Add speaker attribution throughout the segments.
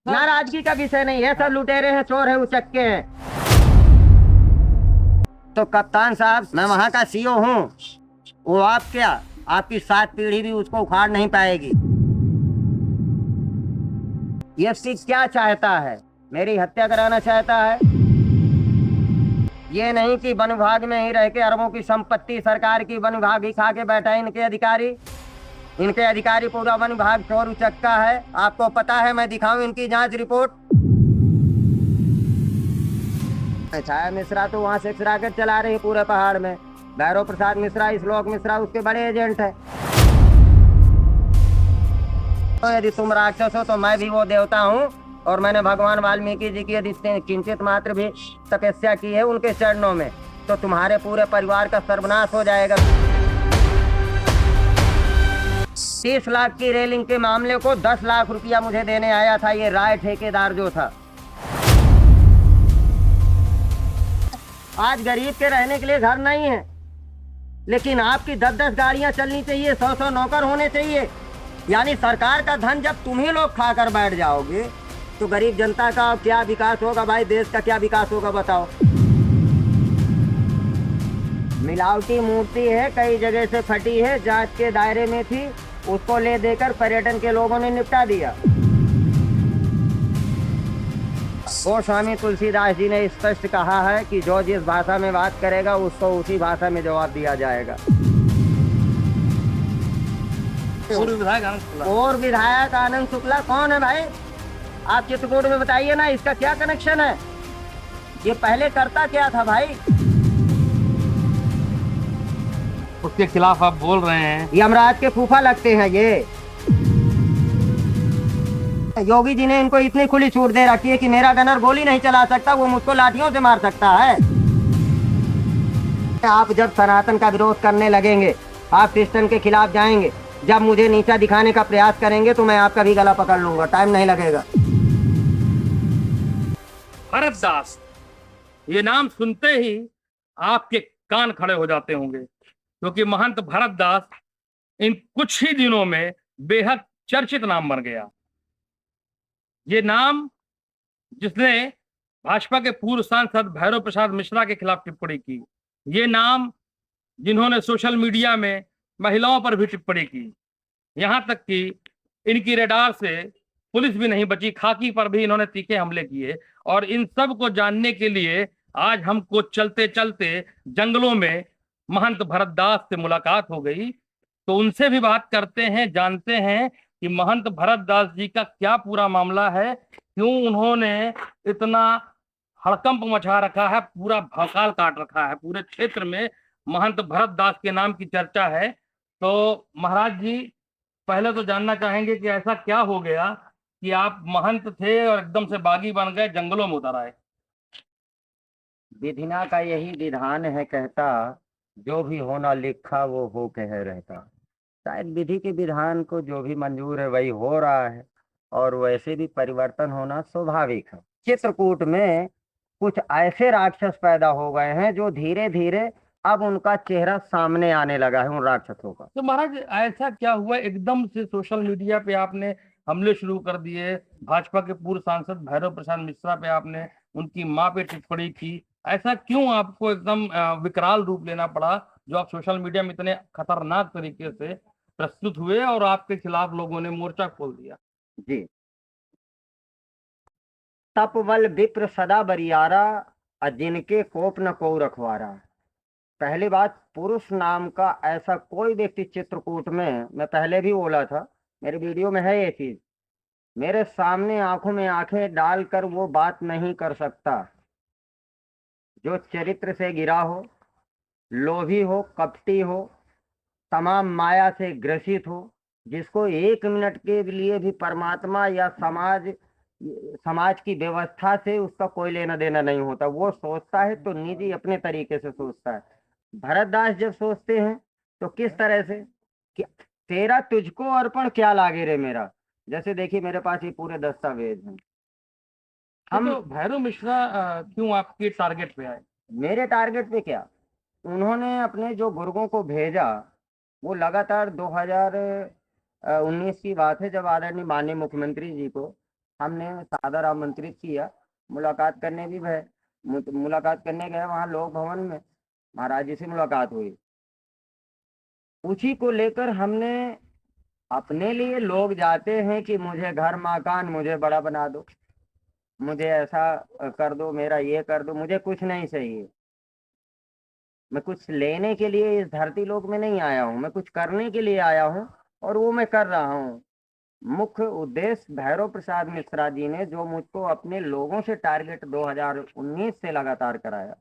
Speaker 1: नाराजगी का विषय नहीं है, सब लुटेरे हैं, चोर है, उचक्के हैं। तो कप्तान साहब, मैं वहां का सीईओ हूँ। वो आप क्या, आपकी 7 पीढ़ी भी उसको उखाड़ नहीं पाएगी। ये सिख क्या चाहता है? मेरी हत्या कराना चाहता है। ये नहीं कि वन विभाग में ही रह के अरबों की संपत्ति सरकार की वन विभाग ही खा के बैठा है। इनके अधिकारी पूरा वन विभाग चोर उचक्का है। आपको पता है, मैं दिखाऊं इनकी जांच रिपोर्ट। छाया मिश्रा तो वहां से रॉकेट चला रही है पूरे पहाड़ में। भैरव प्रसाद मिश्रा, श्लोक मिश्रा उसके बड़े एजेंट है। तो यदि तुम राक्षस हो तो मैं भी वो देवता हूँ, और मैंने भगवान वाल्मीकि जी की यदि किंचित मात्र भी तपस्या की है उनके चरणों में, तो तुम्हारे पूरे परिवार का सर्वनाश हो जाएगा। 30 लाख की रेलिंग के मामले को 10 लाख रुपया मुझे देने आया था ये राय ठेकेदार जो था। आज गरीब के रहने के लिए घर नहीं है, लेकिन आपकी 10-10 गाड़ियां चलनी चाहिए, 100-100 नौकर होने चाहिए। यानी सरकार का धन जब तुम ही लोग खाकर बैठ जाओगे तो गरीब जनता का क्या विकास होगा भाई? देश का क्या विकास होगा बताओ? मिलावटी मूर्ति है, कई जगह से फटी है, जांच के दायरे में थी, उसको ले देकर पर्यटन के लोगों ने निपटा दिया। गोस्वामी तुलसीदास जी ने स्पष्ट कहा है कि जो जिस भाषा में बात करेगा उसको उसी भाषा में जवाब दिया जाएगा। और विधायक आनंद शुक्ला कौन है भाई? आप चित्रकूट में बताइए ना, इसका क्या कनेक्शन है? ये पहले करता क्या था भाई?
Speaker 2: उसके खिलाफ आप बोल रहे हैं?
Speaker 1: यमराज के फूफा लगते हैं ये। योगी जी ने इनको इतनी खुली छूट दे रखी है कि मेरा गनर गोली नहीं चला सकता, वो मुझको लाठियों से मार सकता है। आप जब सनातन का विरोध करने लगेंगे, आप सिस्टम के खिलाफ जाएंगे, जब मुझे नीचा दिखाने का प्रयास करेंगे तो मैं आपका भी गला पकड़ लूंगा, टाइम नहीं लगेगा।
Speaker 2: भरत दास, ये नाम सुनते ही आपके कान खड़े हो जाते होंगे, क्योंकि महंत भरत दास इन कुछ ही दिनों में बेहद चर्चित नाम बन गया। ये नाम जिसने भाजपा के पूर्व सांसद भैरव प्रसाद मिश्रा के खिलाफ टिप्पणी की, ये नाम जिन्होंने सोशल मीडिया में महिलाओं पर भी टिप्पणी की, यहां तक कि इनकी रडार से पुलिस भी नहीं बची, खाकी पर भी इन्होंने तीखे हमले किए। और इन सब को जानने के लिए आज हमको चलते चलते जंगलों में महंत भरत दास से मुलाकात हो गई, तो उनसे भी बात करते हैं, जानते हैं कि महंत भरत दास जी का क्या पूरा मामला है, क्यों उन्होंने इतना हड़कंप मचा रखा है, पूरा भौकाल काट रखा है। पूरे क्षेत्र में महंत भरत दास के नाम की चर्चा है। तो महाराज जी, पहले तो जानना चाहेंगे कि ऐसा क्या हो गया कि आप महंत थे और एकदम से बागी बन गए, जंगलों में उतर आए?
Speaker 1: विधिना का यही विधान है कहता, जो भी होना लिखा वो हो कह रहता। शायद विधि के विधान को जो भी मंजूर है वही हो रहा है, और वैसे भी परिवर्तन होना स्वाभाविक है। चित्रकूट में कुछ ऐसे राक्षस पैदा हो गए हैं जो धीरे धीरे अब उनका चेहरा सामने आने लगा है उन राक्षसों का।
Speaker 2: तो महाराज, ऐसा क्या हुआ एकदम से सोशल मीडिया पे आपने हमले शुरू कर दिए? भाजपा के पूर्व सांसद भैरव प्रसाद मिश्रा पे आपने उनकी मां पे टिप्पणी की, ऐसा क्यों आपको एकदम विकराल रूप लेना पड़ा, जो आप सोशल मीडिया में इतने खतरनाक तरीके से प्रस्तुत हुए और आपके खिलाफ लोगों ने मोर्चा खोल दिया?
Speaker 1: जी। तपबल विप्र सदा बरियारा, जिनके कोप न को रखवारा। पहली बात, पुरुष नाम का ऐसा कोई व्यक्ति चित्रकूट में, मैं पहले भी बोला था, मेरे वीडियो में है ये चीज, मेरे सामने आंखों में आंखें डालकर वो बात नहीं कर सकता जो चरित्र से गिरा हो, लोभी हो, कपटी हो, तमाम माया से ग्रसित हो, जिसको 1 मिनट के लिए भी परमात्मा या समाज समाज की व्यवस्था से उसका कोई लेना देना नहीं होता। वो सोचता है तो निजी अपने तरीके से सोचता है। भरतदास जब सोचते हैं तो किस तरह से कि तेरा तुझको अर्पण क्या लागे रे मेरा। जैसे देखिए, मेरे पास ये पूरे दस्तावेज हैं। हम
Speaker 2: तो भैरव मिश्रा क्यों आपके टारगेट पे आए?
Speaker 1: मेरे टारगेट पे क्या, उन्होंने अपने जो गुर्गों को भेजा, वो लगातार 2019 की बात है, जब आदरणीय माननीय मुख्यमंत्री जी को हमने सादर आमंत्रित किया, मुलाकात करने भी गए, मुलाकात करने गए, वहाँ लोक भवन में महाराज जी से मुलाकात हुई। उसी को लेकर हमने, अपने लिए लोग जाते हैं कि मुझे घर मकान मुझे बड़ा बना दो, मुझे ऐसा कर दो, मेरा ये कर दो, मुझे कुछ नहीं चाहिए। मैं कुछ लेने के लिए इस धरती लोक में नहीं आया हूँ, मैं कुछ करने के लिए आया हूँ और वो मैं कर रहा हूँ। मुख्य उद्देश्य भैरव प्रसाद मिश्रा जी ने जो मुझको अपने लोगों से टारगेट 2019 से लगातार कराया,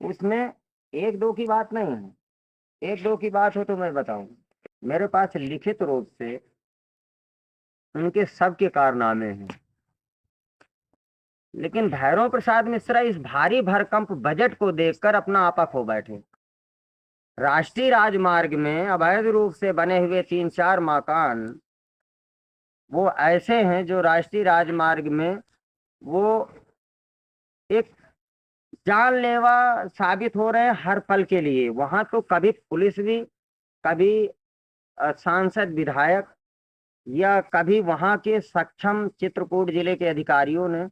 Speaker 1: उसमें एक दो की बात नहीं है। एक दो की बात हो तो मैं बताऊं, मेरे पास लिखित रूप से उनके सबके कारनामे हैं। लेकिन भैरव प्रसाद मिश्रा इस भारी भरकम बजट को देखकर अपना आपा खो बैठे। राष्ट्रीय राजमार्ग में अवैध रूप से बने हुए 3-4 मकान वो ऐसे हैं जो राष्ट्रीय राजमार्ग में वो एक जानलेवा साबित हो रहे हैं हर पल के लिए। वहां तो कभी पुलिस भी, कभी सांसद विधायक, या कभी वहां के सक्षम चित्रकूट जिले के अधिकारियों ने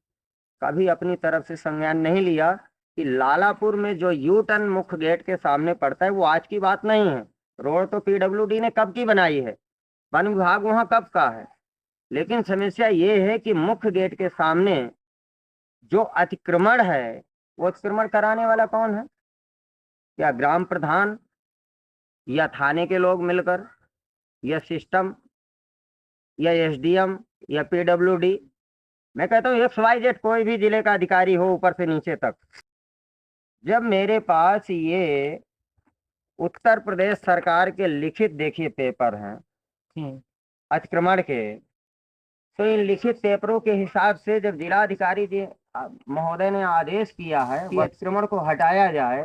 Speaker 1: कभी अपनी तरफ से संज्ञान नहीं लिया कि लालापुर में जो यू टर्न मुख्य गेट के सामने पड़ता है वो आज की बात नहीं है। रोड तो पीडब्ल्यूडी ने कब की बनाई है, वन विभाग वहां कब का है। लेकिन समस्या ये है कि मुख्य गेट के सामने जो अतिक्रमण है, वो अतिक्रमण कराने वाला कौन है? क्या ग्राम प्रधान, या थाने के लोग मिलकर, या सिस्टम, या एसडीएम, या पीडब्ल्यूडी? मैं कहता हूँ XYZ कोई भी जिले का अधिकारी हो ऊपर से नीचे तक। जब मेरे पास ये उत्तर प्रदेश सरकार के लिखित देखिए पेपर हैं अतिक्रमण के, तो इन लिखित पेपरों के हिसाब से जब जिलाधिकारी जी महोदय ने आदेश किया है कि अतिक्रमण को हटाया जाए,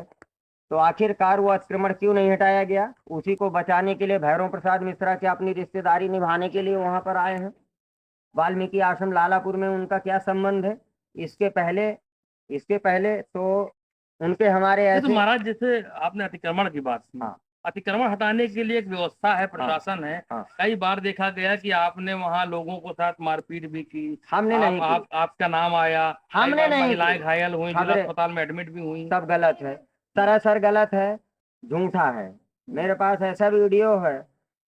Speaker 1: तो आखिरकार वो अतिक्रमण क्यों नहीं हटाया गया? उसी को बचाने के लिए भैरव प्रसाद मिश्रा के अपनी रिश्तेदारी निभाने के लिए वहां पर आए हैं। वाल्मीकि आश्रम लालापुर में उनका क्या संबंध है? इसके पहले तो उनके हमारे
Speaker 2: ये तो
Speaker 1: ऐसे।
Speaker 2: महाराज जैसे आपने अतिक्रमण की बात की,
Speaker 1: हाँ
Speaker 2: अतिक्रमण हटाने के लिए एक व्यवस्था है, प्रशासन है।
Speaker 1: हाँ,
Speaker 2: कई बार देखा गया कि आपने वहां लोगों को साथ मारपीट भी की,
Speaker 1: हमने नहीं की,
Speaker 2: आपका नाम आया, कई
Speaker 1: हमने
Speaker 2: बार
Speaker 1: नहीं
Speaker 2: महिलाएं
Speaker 1: की।
Speaker 2: घायल हुई, जिला
Speaker 1: खबरें
Speaker 2: अस्पताल में एडमिट भी हुई।
Speaker 1: सब गलत है, सरासर गलत है, झूठा है। मेरे पास ऐसा वीडियो है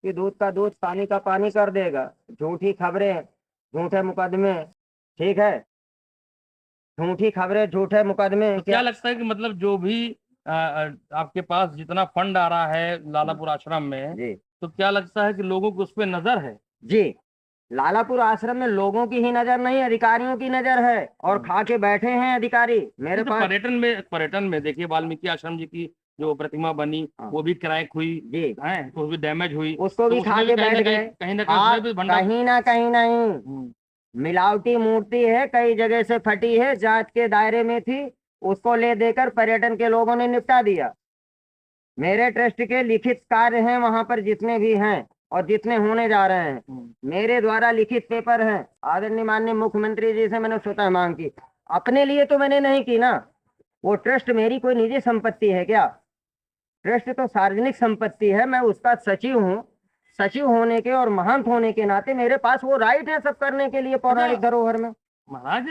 Speaker 1: कि दूध का दूध पानी का पानी कर देगा। झूठी खबरें, झूठे मुकदमे, ठीक है, झूठी खबरें, झूठे मुकदमे।
Speaker 2: तो क्या
Speaker 1: क्या?
Speaker 2: लगता है कि मतलब जो भी आपके पास जितना फंड आ रहा है लालापुर आश्रम में,
Speaker 1: जी
Speaker 2: तो क्या लगता है कि लोगों को उस पर नजर है?
Speaker 1: जी, लालापुर आश्रम में लोगों की ही नजर नहीं, अधिकारियों की नजर है, और खा के बैठे हैं अधिकारी मेरे
Speaker 2: नहीं तो
Speaker 1: पास।
Speaker 2: पर्यटन में देखिए वाल्मीकि आश्रम जी की जो प्रतिमा बनी,
Speaker 1: हाँ
Speaker 2: वो भी क्रैक हुई
Speaker 1: जी,
Speaker 2: है, वो भी डैमेज हुई,
Speaker 1: उसको
Speaker 2: तो
Speaker 1: भी खा
Speaker 2: उसमें भी
Speaker 1: के
Speaker 2: कहीं
Speaker 1: बैठ
Speaker 2: ना
Speaker 1: गए।
Speaker 2: कहीं उसमें
Speaker 1: आप
Speaker 2: भी भंडा।
Speaker 1: कहीं नहीं,
Speaker 2: हम्म,
Speaker 1: मिलावटी मूर्ति है, कई जगह से फटी है, जांच के दायरे में थी, उसको ले देकर पर्यटन के लोगों ने निपटा दिया। मेरे ट्रस्ट के लिखित कार्य हैं वहां पर जितने भी हैं और जितने होने जा रहे हैं, मेरे द्वारा लिखित पेपर हैं। आदरणीय माननीय मुख्यमंत्री जी से मैंने स्वतः मांग की। अपने लिए तो मैंने नहीं की ना, वो ट्रस्ट मेरी कोई निजी संपत्ति है क्या? ट्रस्ट तो सार्वजनिक संपत्ति है, मैं उसका सचिव हूँ। सचिव होने के और महंत होने के नाते मेरे पास वो राइट है सब करने के लिए पौराणिक धरोहर में।
Speaker 2: महाराज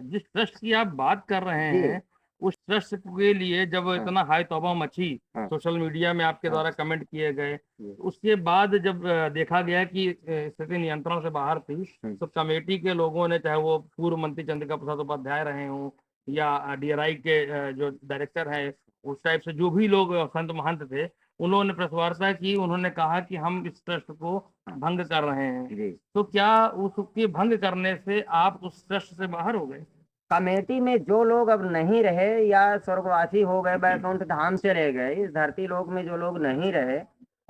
Speaker 2: जिस ट्रस्ट की आप बात कर रहे
Speaker 1: जी
Speaker 2: हैं, उस ट्रस्ट के लिए जब
Speaker 1: हाँ
Speaker 2: इतना हाई तौबा मची,
Speaker 1: हाँ
Speaker 2: सोशल मीडिया में आपके
Speaker 1: हाँ
Speaker 2: द्वारा कमेंट किए गए,
Speaker 1: जी,
Speaker 2: उसके बाद जब देखा गया कि स्थिति नियंत्रण से बाहर थी, तो कमेटी के लोगों ने, चाहे वो पूर्व मंत्री चंद्रिका प्रसाद उपाध्याय रहे हों या DRI के जो डायरेक्टर हैं, उस टाइप से जो भी लोग संत महंत थे, उन्होंने प्रेस वार्ता की, उन्होंने कहा कि हम इस ट्रस्ट को भंग कर रहे हैं।
Speaker 1: जी।
Speaker 2: तो क्या उसके भंग करने से आप उस ट्रस्ट से बाहर हो गए?
Speaker 1: कमेटी में जो लोग अब नहीं रहे या स्वर्गवासी हो गए, बैकुंठ धाम चले गए, इस धरती लोक में जो लोग नहीं रहे,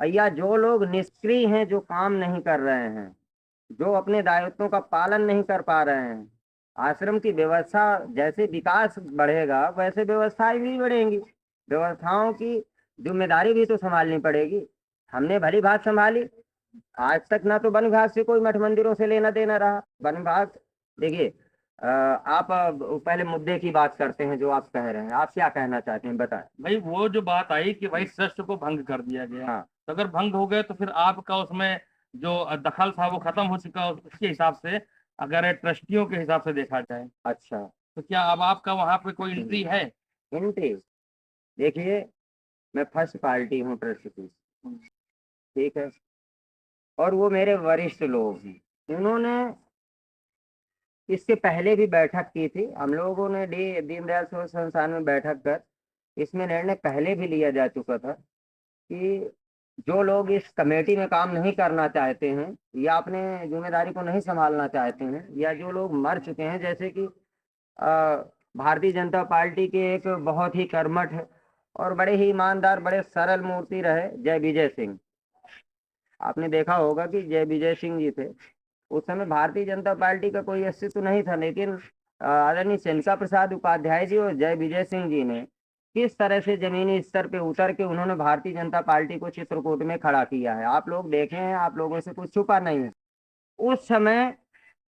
Speaker 1: या जो लोग निष्क्रिय हैं, जो काम नहीं कर रहे हैं, जो अपने दायित्वों का पालन नहीं कर पा रहे हैं, आश्रम की व्यवस्था जैसे विकास बढ़ेगा वैसे व्यवस्थाएं भी बढ़ेंगी। व्यवस्थाओं की जिम्मेदारी भी तो संभालनी पड़ेगी। हमने भली बात संभाली। आज तक ना तो वन विभाग से कोई मठ मंदिरों से लेना देना रहा। वन विभाग, देखिए आप पहले मुद्दे की बात करते हैं, जो आप कह रहे हैं, आप क्या कहना चाहते हैं बताएं।
Speaker 2: भाई वो जो बात आई कि भाई ट्रस्ट को भंग कर दिया गया,
Speaker 1: हाँ
Speaker 2: तो अगर भंग हो गए तो फिर आपका उसमें जो दखल था वो खत्म हो चुका, उसके हिसाब से अगर ट्रस्टियों के हिसाब से देखा जाए,
Speaker 1: अच्छा,
Speaker 2: तो क्या अब आपका वहां पे कोई एंट्री है?
Speaker 1: एंट्री देखिए, मैं फर्स्ट पार्टी हूँ ट्रस्ट की, ठीक है, और वो मेरे वरिष्ठ लोग हैं। उन्होंने इसके पहले भी बैठक की थी, हम लोगों ने दीनदयाल सोच संस्थान में बैठक कर इसमें निर्णय पहले भी लिया जा चुका था कि जो लोग इस कमेटी में काम नहीं करना चाहते हैं या अपने जिम्मेदारी को नहीं संभालना चाहते हैं, या जो लोग मर चुके हैं, जैसे कि भारतीय जनता पार्टी के एक बहुत ही कर्मठ और बड़े ही ईमानदार, बड़े सरल मूर्ति रहे जय विजय सिंह। आपने देखा होगा कि जय विजय सिंह जी थे, उस समय भारतीय जनता पार्टी का कोई अस्तित्व नहीं था, लेकिन आदरणीय चंद्रिका प्रसाद उपाध्याय जी और जय विजय सिंह जी ने किस तरह से जमीनी स्तर पे उतर के उन्होंने भारतीय जनता पार्टी को चित्रकूट में खड़ा किया है, आप लोग देखे हैं, आप लोगों से कुछ छुपा नहीं है। उस समय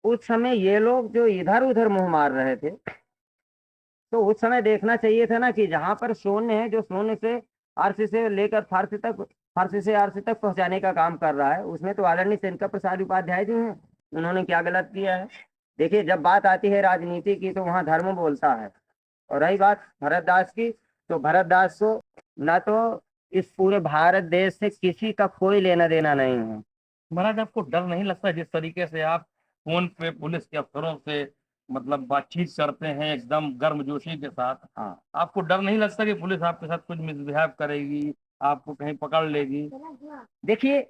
Speaker 1: उस समय ये लोग जो इधर उधर मुंह मार रहे थे, तो उस समय देखना चाहिए था ना कि जहां पर शून्य है, जो शून्य से अर्श से लेकर फर्श तक, फर्श से अर्श तक पहुंचाने का काम कर रहा है, उसमें तो आदरणीय चंद्रिका प्रसाद उपाध्याय जी हैं। उन्होंने क्या गलत किया है? देखिए, जब बात आती है राजनीति की तो वहां धर्म बोलता है, और रही बात भरत दास की, तो भरत दास को ना तो इस पूरे भारत देश से किसी का कोई लेना देना नहीं है।
Speaker 2: महाराज, आपको डर नहीं लगता जिस तरीके से आप फोन पे पुलिस के अफसरों से मतलब बातचीत करते हैं एकदम गर्मजोशी के साथ,
Speaker 1: हाँ,
Speaker 2: आपको डर नहीं लगता कि पुलिस आपके साथ कुछ मिसबिहेव करेगी, आपको कहीं पकड़ लेगी?
Speaker 1: देखिए,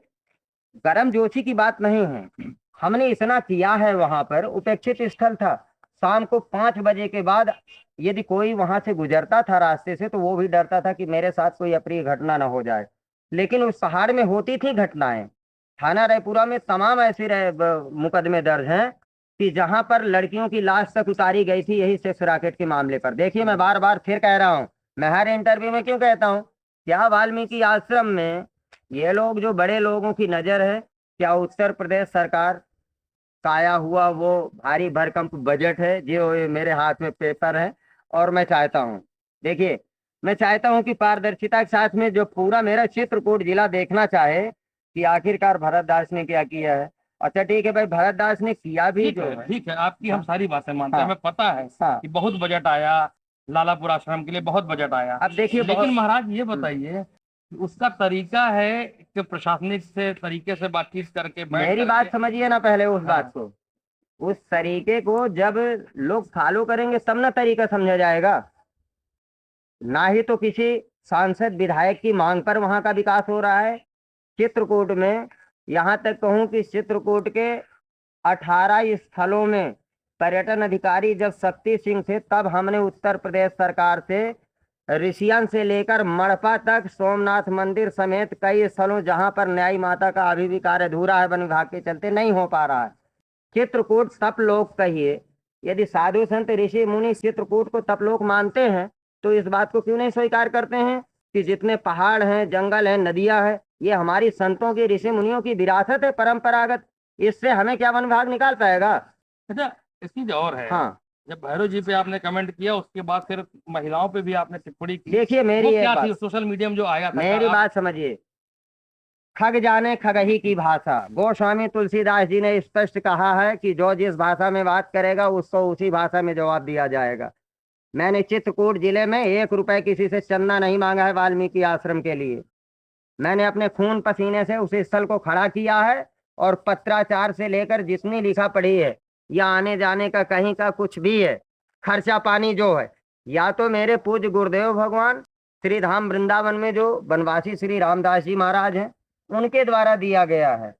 Speaker 1: गर्म जोशी की बात नहीं है, हमने इतना किया है, वहां पर उपेक्षित स्थल था, शाम को 5 बजे के बाद यदि कोई वहां से गुजरता था रास्ते से, तो वो भी डरता था कि मेरे साथ कोई अप्रिय घटना ना हो जाए। लेकिन उस पहाड़ में होती थी घटनाएं, थाना रायपुरा में तमाम ऐसे मुकदमे दर्ज हैं कि जहां पर लड़कियों की लाश तक उतारी गई थी, यही सेक्स रैकेट के मामले पर। देखिए, मैं बार बार फिर कह रहा हूँ, मैं हर इंटरव्यू में क्यों कहता हूँ, क्या वाल्मीकि आश्रम में ये लोग जो बड़े लोगों की नजर है, क्या उत्तर प्रदेश सरकार का आया हुआ वो भारी भरकम बजट है जो ये मेरे हाथ में पेपर है, और मैं चाहता हूँ, देखिए, मैं चाहता हूँ कि पारदर्शिता के साथ में जो पूरा मेरा चित्रकूट जिला देखना चाहे कि आखिरकार भरत दास ने क्या किया है। अच्छा, ठीक है भाई, भरत दास ने किया भी
Speaker 2: ठीक
Speaker 1: जो
Speaker 2: है,
Speaker 1: है।
Speaker 2: ठीक है, आपकी हम
Speaker 1: हाँ,
Speaker 2: सारी बातें मानते हैं,
Speaker 1: हाँ,
Speaker 2: हमें पता है
Speaker 1: हाँ।
Speaker 2: कि बहुत बजट आया, लालापुर आश्रम के लिए बहुत बजट आया।
Speaker 1: अब देखिए,
Speaker 2: लेकिन
Speaker 1: बहुत
Speaker 2: महाराज ये बताइए कि उसका तरीका है कि प्रशासनिक से तरीके से बातचीत करके बैठ
Speaker 1: मेरी बात
Speaker 2: करके।
Speaker 1: समझिए ना पहले उस बात
Speaker 2: हाँ,
Speaker 1: को, उस तरीके को जब लोग फॉलो करेंगे तब ना तरीका समझा जाएगा, ना ही तो किसी सांसद विधायक की मांग पर वहां का विकास हो रहा है। चित्रकूट में, यहाँ तक कहूँ कि चित्रकूट के 18 स्थलों में पर्यटन अधिकारी जब शक्ति सिंह थे, तब हमने उत्तर प्रदेश सरकार से ऋषियन से लेकर मड़पा तक सोमनाथ मंदिर समेत कई स्थलों जहां पर न्यायी माता का अभी भी कार्य अधूरा है, वन विभाग के चलते नहीं हो पा रहा है। चित्रकूट सब लोग कहिए, यदि साधु संत ऋषि मुनि चित्रकूट को तप लोक मानते हैं, तो इस बात को क्यों नहीं स्वीकार करते हैं कि जितने पहाड़ हैं, जंगल हैं, नदियां हैं, ये हमारी संतों की, ऋषि मुनियों की विरासत है परंपरागत। इससे हमें क्या वन विभाग निकाल पाएगा?
Speaker 2: अच्छा, एक चीज और है,
Speaker 1: हाँ,
Speaker 2: जब भैरव जी पे आपने कमेंट किया उसके बाद फिर महिलाओं पे भी आपने टिप्पणी की,
Speaker 1: देखिए,
Speaker 2: वो
Speaker 1: मेरी एक
Speaker 2: क्या थी?
Speaker 1: बात,
Speaker 2: सोशल मीडिया में जो आया था,
Speaker 1: मेरी
Speaker 2: आप?
Speaker 1: बात समझिए, खग जाने खगही की भाषा, गोस्वामी तुलसीदास जी ने स्पष्ट कहा है कि जो जिस भाषा में बात करेगा उसको उसी भाषा में जवाब दिया जाएगा। मैंने चित्रकूट जिले में 1 रुपए किसी से चंदा नहीं मांगा है वाल्मीकि आश्रम के लिए। मैंने अपने खून पसीने से उस स्थल को खड़ा किया है, और पत्राचार से लेकर जितनी लिखा पढ़ी है, या आने जाने का कहीं का कुछ भी है, खर्चा पानी जो है, या तो मेरे पूज्य गुरुदेव भगवान श्री धाम वृंदावन में जो वनवासी श्री रामदास जी महाराज हैं, उनके द्वारा दिया गया है,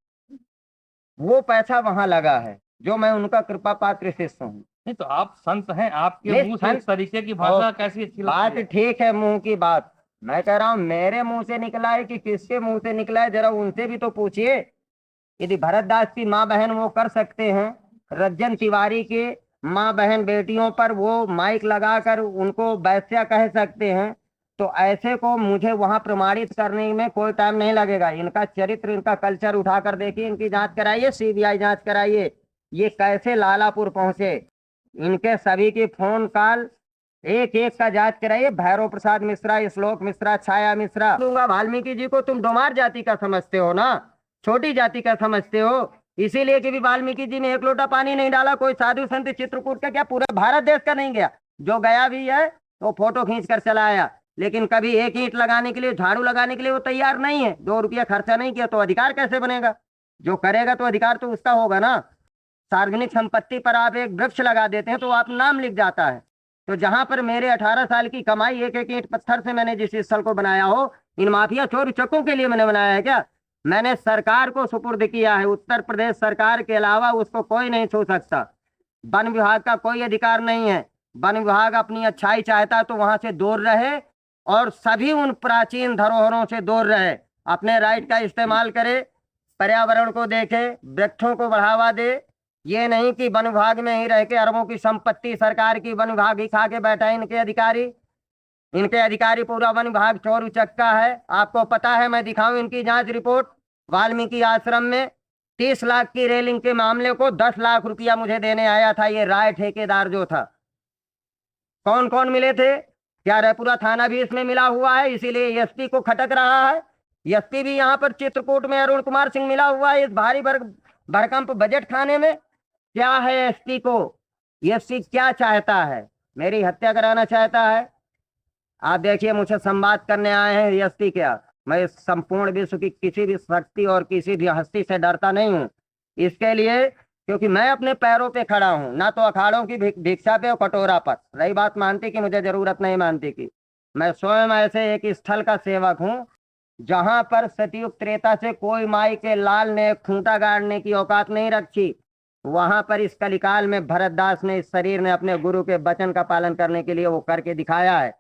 Speaker 1: वो पैसा वहां लगा है, जो मैं उनका कृपा पात्र शिष्य हूँ।
Speaker 2: नहीं तो आप संत हैं, आपके
Speaker 1: नहीं,
Speaker 2: मुंह से
Speaker 1: संत,
Speaker 2: इस तरीके की
Speaker 1: ओ,
Speaker 2: भाषा कैसी अच्छी
Speaker 1: बात
Speaker 2: लगती है?
Speaker 1: ठीक है, मुंह की बात, मैं कह रहा हूं मेरे मुंह से निकला है कि किसके मुंह से निकला है, जरा उनसे भी तो पूछिए। यदि भरत दास की माँ बहन वो कर सकते हैं, रज्जन तिवारी के माँ बहन बेटियों पर वो माइक लगाकर उनको वैश्या कह सकते हैं, तो ऐसे को मुझे वहां प्रमाणित करने में कोई टाइम नहीं लगेगा। इनका चरित्र, इनका कल्चर उठाकर देखिए, इनकी जांच कराइए, सीबीआई जांच कराइए, ये कैसे लालापुर पहुंचे, इनके सभी की फोन कॉल एक एक का जांच कराइए। भैरव प्रसाद मिश्रा, श्लोक मिश्रा, छाया मिश्रा, लूंगा। वाल्मीकि जी को तुम डोमार जाति का समझते हो ना, छोटी जाति का समझते हो, इसीलिए कि भी वाल्मीकि जी ने एक लोटा पानी नहीं डाला, कोई साधु संत चित्रकूट का क्या पूरे भारत देश का नहीं गया, जो गया भी है तो फोटो खींच कर चला आया, लेकिन कभी एक ईंट लगाने के लिए, झाड़ू लगाने के लिए वो तैयार नहीं है। 2 रुपया खर्चा नहीं किया तो अधिकार कैसे बनेगा? जो करेगा तो अधिकार तो उसका होगा ना। सार्वजनिक संपत्ति पर आप एक वृक्ष लगा देते हैं तो आप नाम लिख जाता है। तो जहां पर मेरे 18 साल की कमाई एक एक ईंट पत्थर से मैंने जिस स्थल को बनाया हो, इन माफिया चोर चक्कों के लिए मैंने बनाया है क्या? मैंने सरकार को सुपुर्द किया है, उत्तर प्रदेश सरकार के अलावा उसको कोई नहीं छू सकता। वन विभाग का कोई अधिकार नहीं है। वन विभाग अपनी अच्छाई चाहता तो वहां से दूर रहे और सभी उन प्राचीन धरोहरों से दूर रहे, अपने राइट का इस्तेमाल करे, पर्यावरण को देखे, वृक्षों को बढ़ावा दे। ये नहीं कि वन विभाग में ही रह के अरबों की संपत्ति सरकार की वन विभाग ही खा के बैठा है। इनके अधिकारी पूरा वन विभाग चोर उचक्का है। आपको पता है, मैं दिखाऊं इनकी जांच रिपोर्ट। वाल्मीकि आश्रम में 30 लाख की रेलिंग के मामले को 10 लाख रुपया मुझे देने आया था ये राय ठेकेदार जो था। कौन कौन मिले थे? क्या रायपुरा थाना भी इसमें मिला हुआ है? इसीलिए एसपी को खटक रहा है। एसपी भी यहाँ पर चित्रकूट में अरुण कुमार सिंह मिला हुआ है इस भारी भरकंप बजट खाने में। क्या है एसपी को? एसपी क्या चाहता है? मेरी हत्या कराना चाहता है। आप देखिए, मुझसे संवाद करने आए हैं एसपी क्या? मैं इस संपूर्ण विश्व की किसी भी शक्ति और किसी भी हस्ती से डरता नहीं हूँ। इसके लिए क्योंकि मैं अपने पैरों पे खड़ा हूँ, ना तो अखाड़ों की भिक्षा पे और कटोरा पर। रही बात मानती की, मुझे जरूरत नहीं मानती की। मैं स्वयं ऐसे एक स्थल का सेवक हूँ जहां पर सतयुग त्रेता से कोई माई के लाल ने खूंटा गाड़ने की औकात नहीं रखी। वहां पर इस कलिकाल में भरतदास ने, इस शरीर ने अपने गुरु के वचन का पालन करने के लिए वो करके दिखाया है।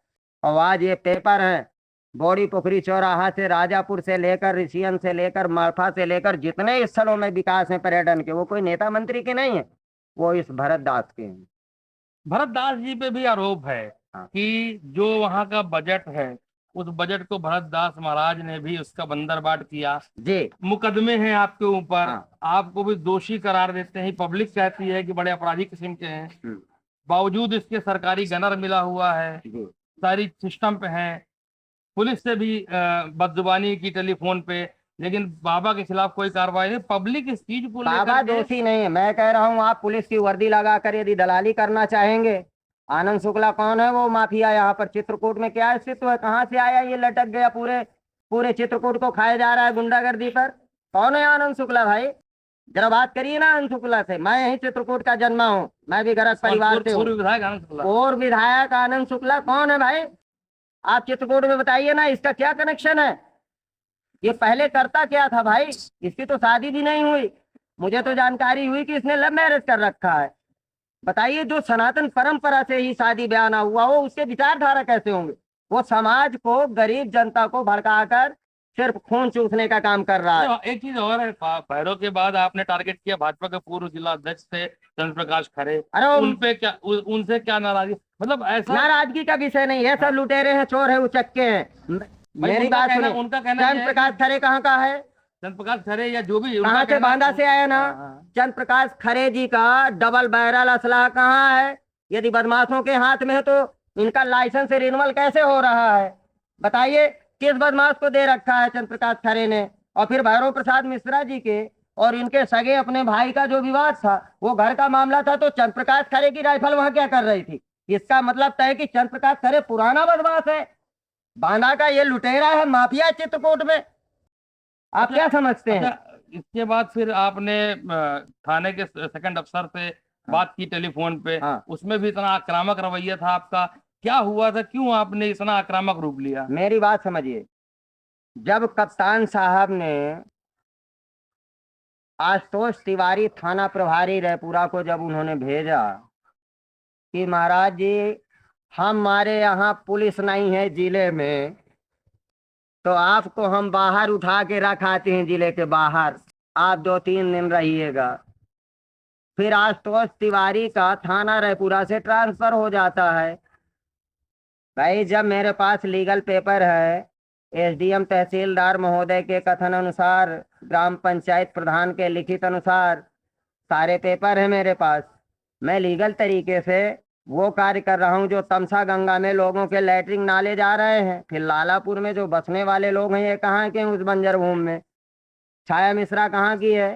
Speaker 1: और आज ये पेपर है, बौड़ी पोखरी चौराहा से, राजापुर से लेकर, ऋषियन से लेकर, मालफा से लेकर, जितने स्थलों में विकास है पर्यटन के, वो कोई नेता मंत्री के नहीं है, वो इस भरतदास के हैं।
Speaker 2: भरतदास जी पे भी आरोप है
Speaker 1: हाँ।
Speaker 2: कि जो वहां का बजट है, उस बजट को भरतदास महाराज ने भी उसका बंदरबाट किया।
Speaker 1: जी।
Speaker 2: मुकदमे हैं आपके ऊपर,
Speaker 1: हाँ।
Speaker 2: आपको भी दोषी करार देते हैं। पब्लिक कहती है कि बड़े अपराधी किस्म के हैं। बावजूद इसके सरकारी गनर मिला हुआ है,
Speaker 1: जी।
Speaker 2: सारी सिस्टम पे है, पुलिस से भी बदजुबानी की टेलीफोन पे, लेकिन बाबा के खिलाफ कोई कार्रवाई नहीं। पब्लिक इस चीज को
Speaker 1: बाबा
Speaker 2: लेकर के
Speaker 1: दोषी नहीं है। मैं कह रहा हूँ, आप पुलिस की वर्दी लगाकर यदि दलाली करना चाहेंगे, आनंद शुक्ला कौन है? वो माफिया यहाँ पर चित्रकूट में क्या अस्तित्व है? कहाँ से आया ये लटक गया, पूरे पूरे चित्रकूट को खाया जा रहा है गुंडागर्दी पर? कौन है आनंद शुक्ला भाई? जरा बात करिए ना आनंद शुक्ला से। मैं यही चित्रकूट का जन्मा हूँ, मैं भी गरज परिवार से हूँ।
Speaker 2: पूर्व विधायक आनंद शुक्ला।
Speaker 1: और विधायक आनंद शुक्ला कौन है भाई? आप चित्रकूट में बताइए ना, इसका क्या कनेक्शन है? ये पहले करता क्या था भाई? इसकी तो शादी भी नहीं हुई। मुझे तो जानकारी हुई कि इसने लव मैरिज कर रखा है। बताइए, जो सनातन परंपरा से ही शादी ब्याह ना हुआ हो, उसके विचारधारा कैसे होंगे? वो समाज को, गरीब जनता को भड़काकर सिर्फ खून चूसने का काम कर रहा है।
Speaker 2: एक चीज और है, पैरों के बाद आपने टारगेट किया भाजपा के पूर्व जिला अध्यक्ष थे चंद्र प्रकाश खरे।
Speaker 1: अरे
Speaker 2: उनपे क्या, उनसे क्या नाराजगी? मतलब ऐसा
Speaker 1: नाराजगी का विषय नहीं है, सब लुटेरे हैं, चोर है, उचक्के हैं। मेरी बात सुनिए,
Speaker 2: उनका कहना
Speaker 1: चंद्र प्रकाश खरे कहाँ का है?
Speaker 2: चंद्र प्रकाश खरे या जो भी
Speaker 1: कहाँ से? बांदा से आया ना। चंद्र प्रकाश खरे जी का डबल बैरल असला कहाँ है? यदि बदमाशों के हाथ में है तो इनका लाइसेंस रिन्यूअल कैसे हो रहा है? बताइए, किस बदमाश को दे रखा है चंद्र प्रकाश खरे ने? और फिर भैरव प्रसाद मिश्रा जी के और इनके सगे अपने भाई का जो विवाद था, वो घर का मामला था, तो चंद्र प्रकाश खरे की राइफल वहां क्या कर रही थी? इसका मतलब तय कि चंद्र प्रकाश खरे पुराना बदमाश है, बांदा का ये लुटेरा है, माफिया चित्रकूट में। आप क्या समझते हैं?
Speaker 2: इसके बाद फिर आपने थाने के सेकंड अफसर से बात की टेलीफोन पे।
Speaker 1: हाँ।
Speaker 2: उसमें भी इतना आक्रामक रवैया था आपका। क्या हुआ था, क्यों आपने इतना आक्रामक रूप लिया?
Speaker 1: मेरी बात समझिए, जब कप्तान साहब ने आशुतोष तिवारी थाना प्रभारी रायपुरा को जब उन्होंने भेजा कि महाराज जी, हमारे यहाँ पुलिस नहीं है जिले में, तो आपको हम बाहर उठा के रखाते हैं जिले के बाहर, आप 2-3 दिन रहिएगा। फिर आशुतोष तिवारी का थाना रायपुरा से ट्रांसफर हो जाता है। भाई, जब मेरे पास लीगल पेपर है, एसडीएम तहसीलदार महोदय के कथन अनुसार, ग्राम पंचायत प्रधान के लिखित अनुसार सारे पेपर है मेरे पास, मैं लीगल तरीके से वो कार्य कर रहा हूँ। जो तमसा गंगा में लोगों के लैटरिन नाले जा रहे हैं, फिर लालापुर में जो बसने वाले लोग हैं, ये कहाँ के हैं उस बंजर भूमि में? छाया मिश्रा कहाँ की है?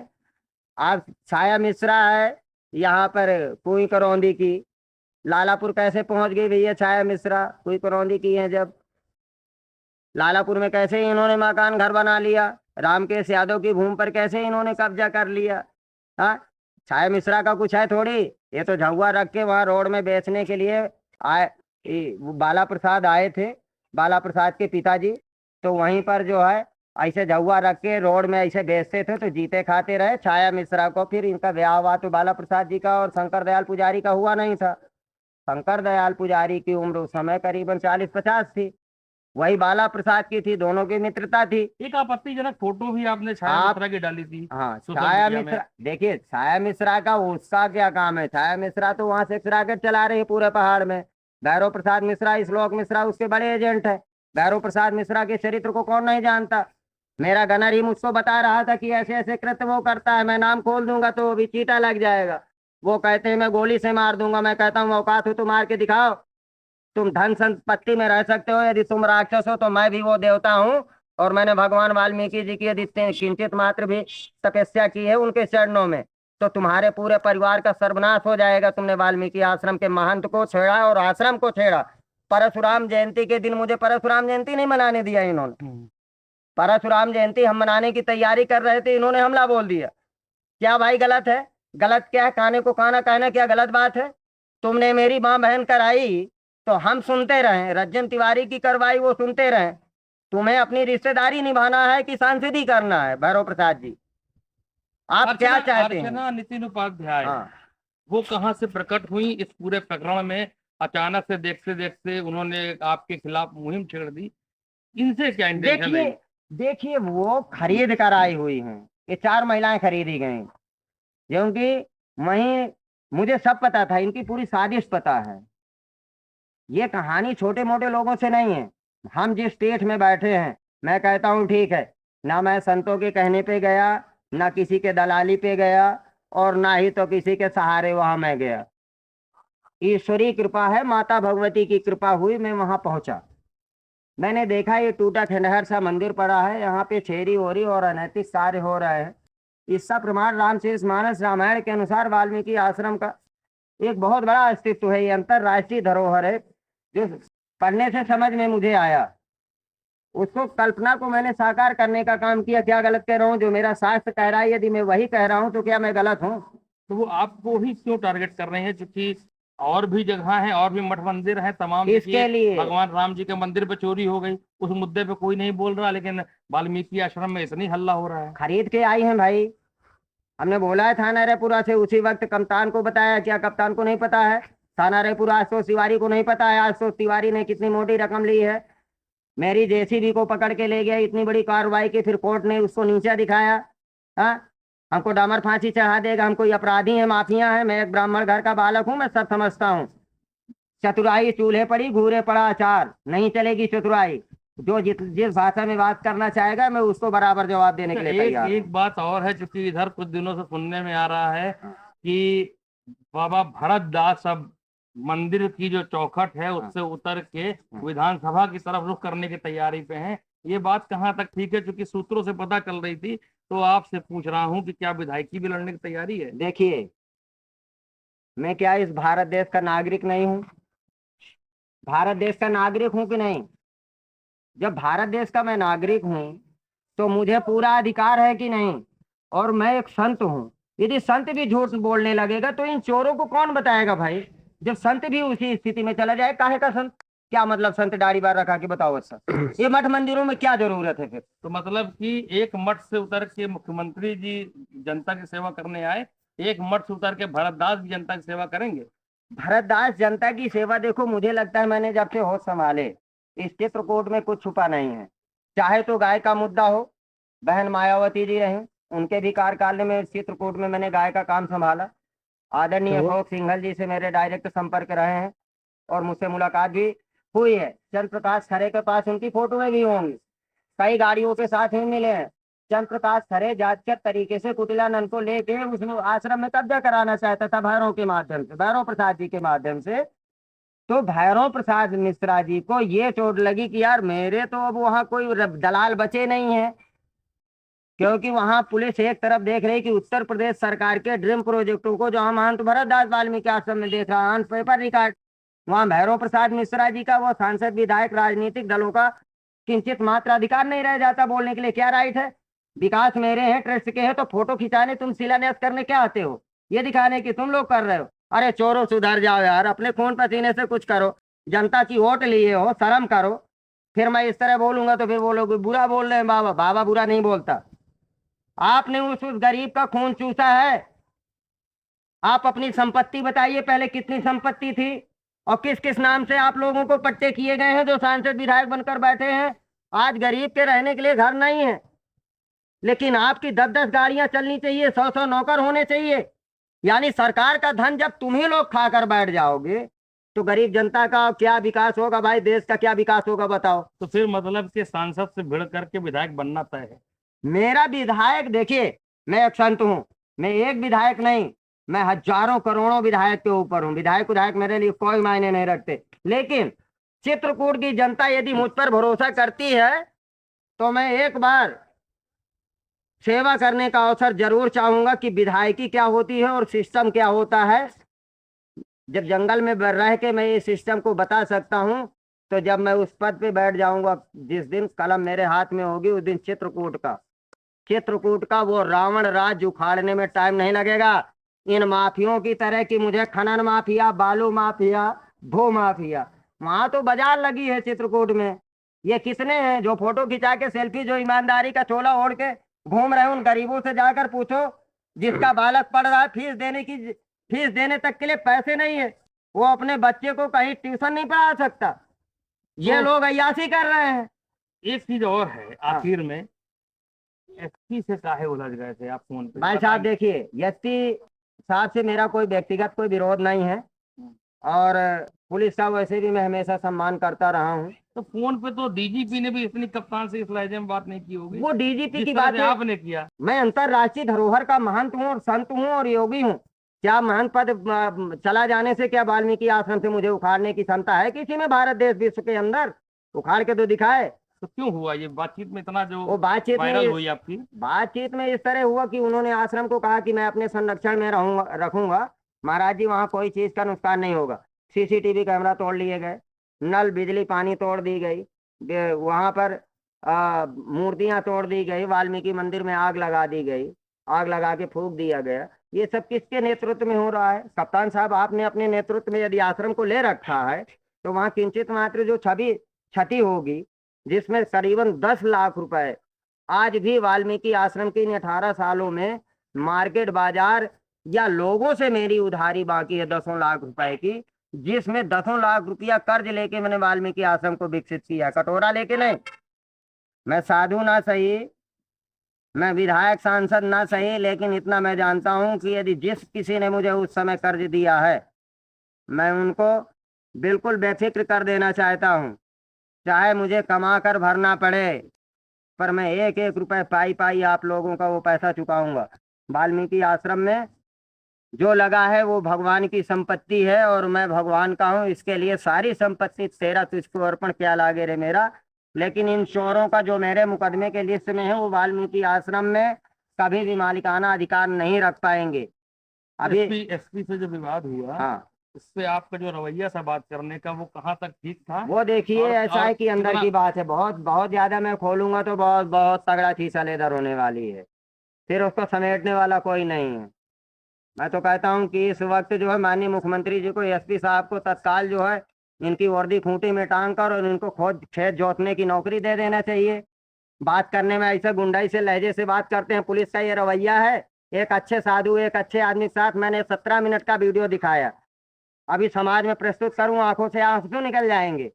Speaker 1: आप छाया मिश्रा है यहाँ पर कुई करौंदी की, लालापुर कैसे पहुंच गई भैया छाया मिश्रा? कुई करौंदी की है जब, लालापुर में कैसे इन्होंने मकान घर बना लिया? रामकेश यादव की भूमि पर कैसे इन्होंने कब्जा कर लिया? हाँ, छाया मिश्रा का कुछ है थोड़ी, ये तो झुआ रख के वहां रोड में बेचने के लिए आए। वो बाला प्रसाद आए थे, बाला प्रसाद के पिताजी, तो वहीं पर जो है ऐसे झुआ रख के रोड में ऐसे बेचते थे, तो जीते खाते रहे। छाया मिश्रा को फिर इनका ब्याह हुआ तो बाला प्रसाद जी का और शंकर दयाल पुजारी का हुआ नहीं था। शंकर दयाल पुजारी की उम्र उस समय करीबन 40-50 थी, वही बाला प्रसाद की थी, दोनों की मित्रता थी।
Speaker 2: एक आपत्तिजनक फोटो भी आपने छाया
Speaker 1: आप
Speaker 2: मिश्रा की डाली थी
Speaker 1: हाँ,
Speaker 2: सोशल
Speaker 1: छाया
Speaker 2: मीडिया में।
Speaker 1: मिश्रा देखिए, छाया मिश्रा का उसका क्या काम है? छाया मिश्रा तो वहां से रॉकेट चला रही है पूरे पहाड़ में। भैरव प्रसाद मिश्रा, श्लोक मिश्रा उसके बड़े एजेंट है। भैरव प्रसाद मिश्रा के चरित्र को कौन नहीं जानता? मेरा गनर ही मुझको बता रहा था कि ऐसे ऐसे कृत्य वो करता है, मैं नाम खोल दूंगा तो वो भी चीटा लग जाएगा। वो कहते हैं मैं गोली से मार दूंगा, मैं कहता हूँ औकात हो तो मार के दिखाओ। तुम धन संपत्ति में रह सकते हो, यदि तुम राक्षस हो तो मैं भी वो देवता हूँ। और मैंने भगवान वाल्मीकि जी की यदि किंचित मात्र भी तपस्या की है उनके चरणों में, तो तुम्हारे पूरे परिवार का सर्वनाश हो जाएगा। तुमने वाल्मीकि आश्रम के महंत को छेड़ा और आश्रम को छेड़ा। परशुराम जयंती के दिन मुझे परशुराम जयंती नहीं मनाने दिया इन्होंने। परशुराम जयंती हम मनाने की तैयारी कर रहे थे, इन्होंने हमला बोल दिया। क्या भाई गलत है? गलत क्या है? काने को काना कहना क्या गलत बात है? तुमने मेरी माँ बहन कराई तो हम सुनते रहे, रज्जन तिवारी की करवाई वो सुनते रहे। तुम्हें अपनी रिश्तेदारी निभाना है कि सांसदी करना है भैरव प्रसाद जी? आप क्या
Speaker 2: अर्चना
Speaker 1: चाहते हैं?
Speaker 2: अर्चना नितिन उपाध्याय
Speaker 1: हाँ,
Speaker 2: वो कहाँ से प्रकट हुई इस पूरे प्रकरण में? अचानक से देखते देखते उन्होंने आपके खिलाफ मुहिम छेड़ दी, इनसे क्या इंटेंशन
Speaker 1: देखिए
Speaker 2: रही?
Speaker 1: देखिए, वो खरीद कर आई हुई हैं। ये 4 महिलाएं खरीदी गई, क्योंकि वहीं मुझे सब पता था, इनकी पूरी साजिश पता है। ये कहानी छोटे मोटे लोगों से नहीं है। हम जिस स्टेट में बैठे हैं, मैं कहता हूँ ठीक है, ना मैं संतों के कहने पे गया, ना किसी के दलाली पे गया, और ना ही तो किसी के सहारे वहां मैं गया। ईश्वरी कृपा है, माता भगवती की कृपा हुई, मैं वहां पहुंचा। मैंने देखा ये टूटा खंडहर सा मंदिर पड़ा है, यहाँ पे छेरी हो रही और अनैतिक कार्य हो रहे हैं। इसका प्रमाण रामचरित मानस रामायण के अनुसार वाल्मीकि आश्रम का एक बहुत बड़ा अस्तित्व है। ये अंतरराष्ट्रीय धरोहर है, जो पढ़ने से समझ में मुझे आया। उसको कल्पना को मैंने साकार करने का काम किया। क्या गलत कह रहा हूँ? जो मेरा शास्त्र कह रहा है यदि मैं वही कह रहा हूँ तो क्या मैं गलत हूँ?
Speaker 2: तो वो आपको ही क्यों टारगेट कर रहे हैं? क्योंकि और भी जगह है, और भी मठ मंदिर है तमाम। देखिए,
Speaker 1: इसके लिए
Speaker 2: भगवान राम जी के मंदिर पे चोरी हो गई, उस मुद्दे पे कोई नहीं बोल रहा, लेकिन वाल्मीकि आश्रम में इतनी हल्ला हो रहा है।
Speaker 1: खरीद के आई हैं भाई। हमने बोला है थाना रेपुरा से, उसी वक्त कप्तान को बताया। क्या कप्तान को नहीं पता है? थाना रेपुरा आशुतोष तिवारी को नहीं पता है आशुतोष तिवारी ने कितनी मोटी रकम ली है? मेरी जेसीबी को पकड़ के ले गया, इतनी बड़ी कार्रवाई की, फिर कोर्ट ने उसको नीचा दिखाया। हाँ, हमको डामर फांसी चढ़ा देगा, हम कोई अपराधी हैं, माफिया हैं? मैं एक ब्राह्मण घर का बालक हूँ, मैं सब समझता हूँ। चतुराई चूल्हे पड़ी, घूरे पड़ा अचार, नहीं चलेगी चतुराई। जो जिस भाषा में बात करना चाहेगा मैं उसको बराबर जवाब देने के लिए
Speaker 2: एक
Speaker 1: तैयार हूँ।
Speaker 2: एक बात और है, क्योंकि इधर कुछ दिनों से सुनने में आ रहा है कि बाबा भरत दास अब मंदिर की जो चौखट है उससे उतर के विधानसभा की तरफ रुख करने की तैयारी पे हैं। ये बात कहाँ तक ठीक है? क्योंकि सूत्रों से पता चल रही थी, तो आपसे पूछ रहा हूँ कि क्या विधायकी भी लड़ने की तैयारी है?
Speaker 1: देखिए, मैं क्या इस भारत देश का नागरिक नहीं हूँ? भारत देश का नागरिक हूँ कि नहीं? जब भारत देश का मैं नागरिक हूँ तो मुझे पूरा अधिकार है कि नहीं? और मैं एक संत हूँ। यदि संत भी झूठ बोलने लगेगा तो इन चोरों को कौन बताएगा भाई? जब संत भी उसी स्थिति में चला जाए, काहे का संत? क्या मतलब संत दाढ़ी बार रखा के? बताओ अच्छा, ये मठ मंदिरों में क्या जरूरत है फिर?
Speaker 2: तो मतलब कि एक मठ से उतर के मुख्यमंत्री जी जनता की सेवा करने आए, एक मठ से उतर के भरतदास भी जनता की सेवा करेंगे?
Speaker 1: भरतदास जनता की सेवा, देखो मुझे लगता है मैंने जब से होश संभाले, इस चित्रकूट में कुछ छुपा नहीं है। चाहे तो गाय का मुद्दा हो, बहन मायावती जी रहे, उनके भी कार्यकाल में चित्रकूट में मैंने गाय का काम संभाला। आदरणीय अशोक सिंघल जी से मेरे डायरेक्ट संपर्क रहे हैं और मुझसे मुलाकात भी हुई है। चंद्र प्रकाश खरे के पास उनकी फोटोएं भी होंगी, कई गाड़ियों के साथ ही मिले हैं। चंद्र प्रकाश खरे जातचत तरीके से कुटिलानंद को लेके उसने आश्रम में कब्जा कराना चाहता था भैरव के माध्यम से, भैरव प्रसाद जी के माध्यम से। तो भैरव प्रसाद मिश्रा जी को ये चोट लगी कि यार मेरे तो अब वहां कोई दलाल बचे नहीं है, क्योंकि वहां पुलिस एक तरफ देख रही कि उत्तर प्रदेश सरकार के ड्रीम प्रोजेक्टों को, जो हम महंत भरत दास वाल्मीकि आश्रम में देख रहा हूं पेपर रिकॉर्ड, वहां भैरव प्रसाद मिश्रा जी का, वो सांसद विधायक राजनीतिक दलों का किंचित मात्र अधिकार नहीं रह जाता बोलने के लिए। क्या राइट है? विकास मेरे हैं, ट्रस्ट के हैं, तो फोटो खिंचाने तुम शिलान्यास करने क्या आते हो? ये दिखाने की तुम लोग कर रहे हो। अरे चोरों सुधर जाओ यार, अपने खून पसीने से कुछ करो, जनता की वोट लिए हो, शर्म करो। फिर मैं इस तरह बोलूंगा तो फिर वो लोग बुरा बोल रहे हैं। बाबा बाबा बुरा नहीं बोलता। आपने उस गरीब का खून चूसा है। आप अपनी संपत्ति बताइए पहले, कितनी संपत्ति थी और किस किस नाम से आप लोगों को पट्टे किए गए हैं जो सांसद विधायक बनकर बैठे हैं। आज गरीब के रहने के लिए घर नहीं है, लेकिन आपकी 10-10 गाड़ियां चलनी चाहिए, 100-100 नौकर होने चाहिए। यानी सरकार का धन जब तुम ही लोग खाकर बैठ जाओगे तो गरीब जनता का क्या विकास होगा भाई? देश का क्या विकास होगा बताओ?
Speaker 2: तो फिर मतलब कि सांसद से भिड़ करके विधायक बनना तय है।
Speaker 1: मेरा विधायक, देखिए मैं एक संत हूँ, मैं एक विधायक नहीं, मैं हजारों करोड़ों विधायक के ऊपर हूँ। विधायक विधायक मेरे लिए कोई मायने नहीं रखते, लेकिन चित्रकूट की जनता यदि मुझ पर भरोसा करती है तो मैं एक बार सेवा करने का अवसर जरूर चाहूंगा कि विधायकी क्या होती है और सिस्टम क्या होता है। जब जंगल में रह के मैं इस सिस्टम को बता सकता हूँ, तो जब मैं उस पद पे बैठ जाऊंगा, जिस दिन कलम मेरे हाथ में होगी, उस दिन चित्रकूट का वो रावण राज्य उखाड़ने में टाइम नहीं लगेगा। इन माफियों की तरह की मुझे खनन माफिया, बालू माफिया, भू माफिया, वहां तो बाजार लगी है चित्रकूट में। ये कितने हैं जो फोटो खिंचा के सेल्फी, जो ईमानदारी का चोला ओढ़ के घूम रहे हैं? उन गरीबों से जाकर पूछो जिसका बालक पढ़ रहा है, फीस देने तक के लिए पैसे नहीं है, वो अपने बच्चे को कहीं ट्यूशन नहीं पढ़ा सकता। ये
Speaker 2: तो
Speaker 1: लोग अय्यासी कर रहे हैं।
Speaker 2: एक चीज और है,
Speaker 1: हाँ।
Speaker 2: आखिर में एसपी से काहे उलझ गए थे आप फोन पे?
Speaker 1: भाई साहब देखिए, एसपी साहब से मेरा कोई व्यक्तिगत कोई विरोध नहीं है, और पुलिस का वैसे भी मैं हमेशा सम्मान करता रहा हूँ।
Speaker 2: तो फोन पे तो डीजीपी ने भी इतनी कप्तान से इस लहजे में बात नहीं की होगी
Speaker 1: वो डीजीपी
Speaker 2: जिस
Speaker 1: की
Speaker 2: तरह
Speaker 1: बात
Speaker 2: से
Speaker 1: है।
Speaker 2: आपने किया।
Speaker 1: मैं अंतरराष्ट्रीय धरोहर का महंत हूँ और संत हूँ और योगी हूँ। क्या महंत पद चला जाने से क्या वाल्मीकि आश्रम से मुझे उखाड़ने की क्षमता है किसी में? भारत देश विश्व के अंदर उखाड़ के तो दिखाए।
Speaker 2: तो क्यों हुआ ये बातचीत में इतना जो
Speaker 1: वो
Speaker 2: वायरल हुई आपकी?
Speaker 1: बातचीत में इस तरह हुआ कि उन्होंने आश्रम को कहा कि मैं अपने संरक्षण में रखूंगा। महाराज जी, वहाँ कोई चीज का नुकसान नहीं होगा। सीसीटीवी कैमरा तोड़ लिए गए, नल बिजली पानी तोड़ दी गई, वहां पर मूर्तियां तोड़ दी गई, वाल्मीकि मंदिर में आग लगा दी गई, आग लगा के फूंक दिया गया। ये सब किसके नेतृत्व में हो रहा है? कप्तान साहब, आपने अपने नेतृत्व में यदि आश्रम को ले रखा है तो वहाँ किंचित मात्र जो छवि क्षति होगी, जिसमें करीबन 10 लाख रुपए आज भी वाल्मीकि आश्रम की इन 18 सालों में मार्केट बाजार या लोगों से मेरी उधारी बाकी है 10 लाख रुपए की, जिसमें 10 लाख रुपया कर्ज लेके मैंने वाल्मीकि आश्रम को विकसित किया। कटोरा लेके नहीं। मैं साधु ना सही, मैं विधायक सांसद ना सही, लेकिन इतना मैं जानता हूं कि यदि जिस किसी ने मुझे उस समय कर्ज दिया है, मैं उनको बिल्कुल बेफिक्र कर देना चाहता हूं, चाहे मुझे कमा कर भरना पड़े, पर मैं एक एक रुपए पाई पाई आप लोगों का वो पैसा चुकाऊंगा। वाल्मीकि आश्रम में जो लगा है वो भगवान की संपत्ति है और मैं भगवान का हूँ। इसके लिए सारी संपत्ति तेरा तुझको अर्पण, क्या लागे रे मेरा। लेकिन इन चोरों का जो मेरे मुकदमे के लिस्ट में है, वो वाल्मीकि आश्रम में कभी भी मालिकाना अधिकार नहीं रख पाएंगे। अभी
Speaker 2: एसपी से जो विवाद हुआ,
Speaker 1: हाँ,
Speaker 2: उससे आपका जो रवैया था बात करने का, वो कहाँ तक ठीक था?
Speaker 1: वो देखिए ऐसा है कि अंदर
Speaker 2: कितना-
Speaker 1: की बात है, बहुत बहुत ज्यादा मैं खोलूंगा तो बहुत बहुत तगड़ा चीसा लेदर होने वाली है, फिर उसको समेटने वाला कोई नहीं है। मैं तो कहता हूं कि इस वक्त जो है माननीय मुख्यमंत्री जी को, एसपी साहब को तत्काल जो है इनकी वर्दी खूंटी में टांग कर और इनको खोद खेत जोतने की नौकरी दे देना चाहिए। बात करने में ऐसे गुंडाई से लहजे से बात करते हैं, पुलिस का ये रवैया है। एक अच्छे साधु, एक अच्छे आदमी के साथ मैंने 17 मिनट का वीडियो दिखाया, अभी समाज में प्रस्तुत करूं, आंखों से आंसू निकल जाएंगे।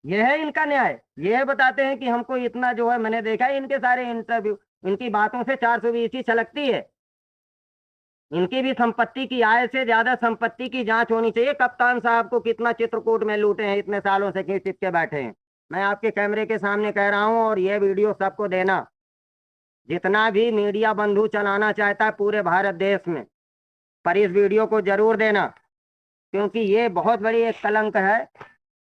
Speaker 1: ये है इनका न्याय। ये है बताते हैं कि हमको इतना जो है, मैंने देखा है इनके सारे इंटरव्यू, इनकी बातों से 420 छलकती है। इनकी भी संपत्ति की आय से ज्यादा संपत्ति की जांच होनी चाहिए। कप्तान साहब को कितना चित्रकूट में लूटे हैं, इतने सालों से खींच के बैठे हैं। मैं आपके कैमरे के सामने कह रहा हूं, और ये वीडियो सबको देना, जितना भी मीडिया बंधु चलाना चाहता है पूरे भारत देश में, पर इस वीडियो को जरूर देना, क्योंकि ये बहुत बड़ी एक कलंक है।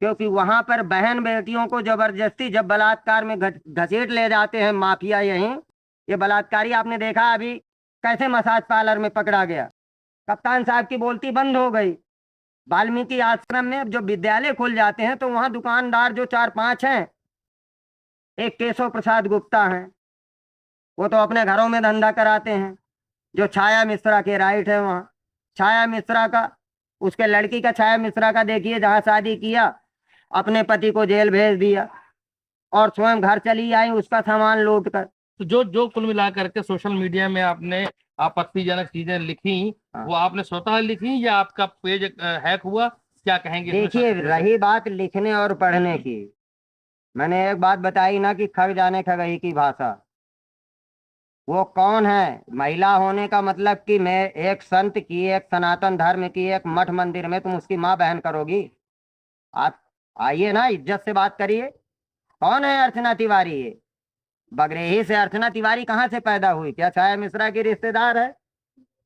Speaker 1: क्योंकि वहां पर बहन बेटियों को जबरदस्ती जब बलात्कार में घसीट ले जाते हैं माफिया, यहीं ये बलात्कारी आपने देखा अभी कैसे मसाज पार्लर में पकड़ा गया। कप्तान साहब की बोलती बंद हो गई। वाल्मीकि आश्रम में जो विद्यालय खुल जाते हैं तो वहां दुकानदार जो 4-5 हैं, एक केशव प्रसाद गुप्ता हैं, वो तो अपने घरों में धंधा कराते हैं। जो छाया मिश्रा के राइट है वहाँ, छाया मिश्रा का, उसके लड़की का, छाया मिश्रा का देखिए, जहाँ शादी किया अपने पति को जेल भेज दिया और स्वयं घर चली आई उसका सामान लूट कर।
Speaker 2: तो जो जो कुल मिला करके सोशल मीडिया में आपने आपत्तिजनक चीजें लिखी,
Speaker 1: हाँ।
Speaker 2: वो आपने स्वतः लिखी या आपका पेज हैक हुआ, क्या कहेंगे इसमें
Speaker 1: देखिए,
Speaker 2: सत्य से?
Speaker 1: रही बात लिखने और पढ़ने की, मैंने एक बात बताई ना कि खग जाने खगही की भाषा। वो कौन है? महिला होने का मतलब कि मैं एक संत की, एक सनातन धर्म की, एक मठ मंदिर में तुम उसकी माँ बहन करोगी? आप आइए ना, इज्जत से बात करिए। कौन है अर्चना तिवारी? ये बगरेही से अर्चना तिवारी कहाँ से पैदा हुई? क्या छाया मिश्रा की रिश्तेदार है?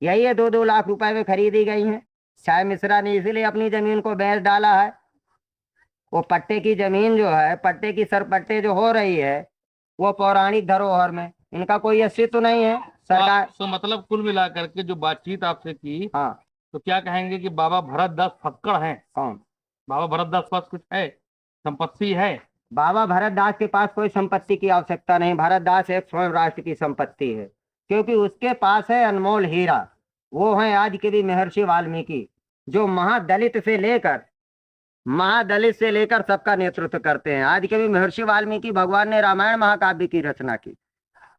Speaker 1: यही है 2-2 लाख रुपए में खरीदी गई है। छाया मिश्रा ने इसीलिए अपनी जमीन को बेच डाला है। वो पट्टे की जमीन जो है, पट्टे की सरपट्टे जो हो रही है, वो पौराणिक धरोहर में इनका कोई अस्तित्व नहीं है। सरकार
Speaker 2: तो मतलब कुल मिला करके जो बातचीत आपसे की,
Speaker 1: हाँ।
Speaker 2: तो क्या कहेंगे कि बाबा भरत दास फक्कड़ हैं?
Speaker 1: कौन?
Speaker 2: बाबा भरत दास पास कुछ है, संपत्ति है?
Speaker 1: बाबा भरत दास के पास कोई संपत्ति की आवश्यकता नहीं। भरत दास एक स्वयं राष्ट्र की संपत्ति है, क्योंकि उसके पास है अनमोल हीरा। वो है आज के भी महर्षि वाल्मीकि, जो महादलित से लेकर सबका नेतृत्व करते हैं। आज के भी महर्षि वाल्मीकि भगवान ने रामायण महाकाव्य की रचना की।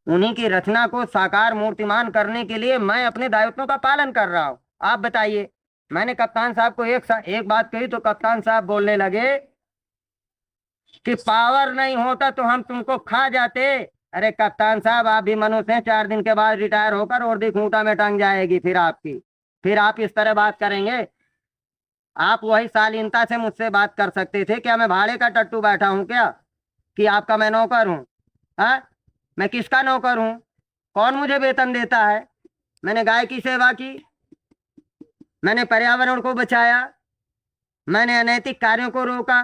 Speaker 1: उन्हीं की रचना को साकार मूर्तिमान करने के लिए मैं अपने दायित्वों का पालन कर रहा हूँ। आप बताइए, मैंने कप्तान साहब को एक बात कही तो कप्तान साहब बोलने लगे कि पावर नहीं होता तो हम तुमको खा जाते। अरे कप्तान साहब, आप भी मनुष्य हैं, 4 दिन के बाद रिटायर होकर और भी खूंटा में टंग जाएगी फिर आपकी। फिर आप इस तरह बात करेंगे? आप वही शालीनता से मुझसे बात कर सकते थे। क्या मैं भाड़े का टट्टू बैठा हूँ क्या कि आपका मैं नौकर हूँ? हाँ, मैं किसका नौकर हूँ? कौन मुझे वेतन देता है? मैंने गाय की सेवा की, मैंने पर्यावरण को बचाया, मैंने अनैतिक कार्यों को रोका।